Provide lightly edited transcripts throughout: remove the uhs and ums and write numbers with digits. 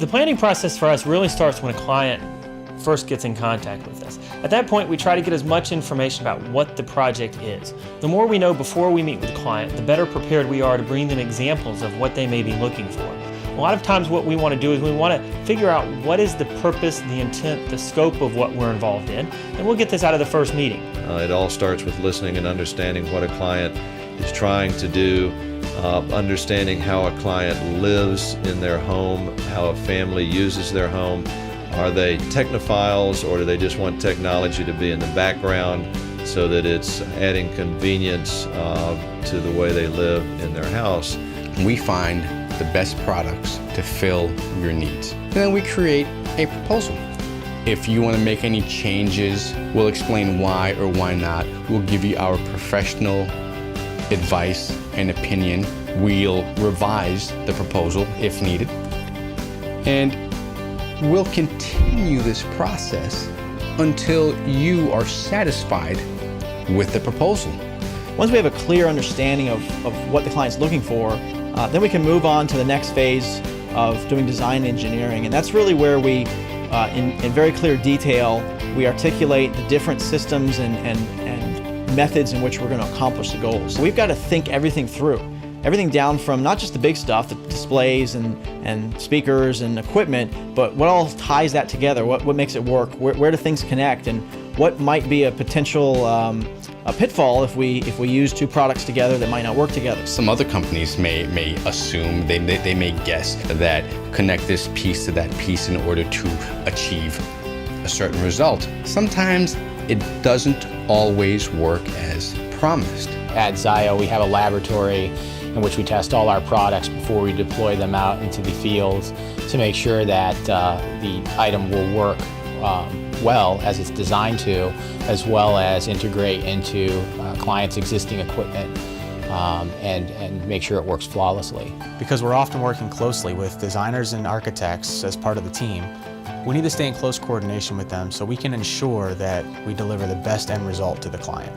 The planning process for us really starts when a client first gets in contact with us. At that point, we try to get as much information about what the project is. The more we know before we meet with the client, the better prepared we are to bring them examples of what they may be looking for. A lot of times what we want to do is we want to figure out what is the purpose, the intent, the scope of what we're involved in, and we'll get this out of the first meeting. It all starts with listening and understanding what a client is trying to do, understanding how a client lives in their home, how a family uses their home. Are they technophiles, or do they just want technology to be in the background so that it's adding convenience to the way they live in their house? We find the best products to fill your needs. And then we create a proposal. If you want to make any changes, we'll explain why or why not. We'll give you our professional advice and opinion. We'll revise the proposal if needed. And we'll continue this process until you are satisfied with the proposal. Once we have a clear understanding of what the client's looking for, then we can move on to the next phase of doing design engineering. And that's really where we, in very clear detail, we articulate the different systems and methods in which we're going to accomplish the goals. So we've got to think everything through. Everything down from not just the big stuff, the displays and speakers and equipment, but what all ties that together, what makes it work, where do things connect, and what might be a potential a pitfall if we use two products together that might not work together. Some other companies may assume, they may guess that connect this piece to that piece in order to achieve a certain result. Sometimes it doesn't always work as promised. At ZIO, we have a laboratory in which we test all our products before we deploy them out into the fields to make sure that the item will work well as it's designed to, as well as integrate into clients' existing equipment and make sure it works flawlessly. Because we're often working closely with designers and architects as part of the team, we need to stay in close coordination with them so we can ensure that we deliver the best end result to the client.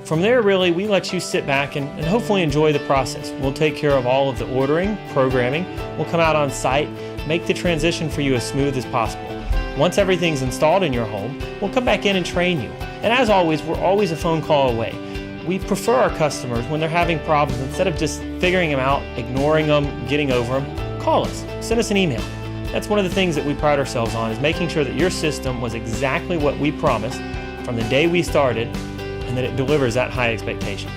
From there, really, we let you sit back and hopefully enjoy the process. We'll take care of all of the ordering, programming. We'll come out on site, make the transition for you as smooth as possible. Once everything's installed in your home, we'll come back in and train you. And as always, we're always a phone call away. We prefer our customers, when they're having problems, instead of just figuring them out, ignoring them, getting over them, call us, send us an email. That's one of the things that we pride ourselves on, is making sure that your system was exactly what we promised from the day we started, and that it delivers that high expectation.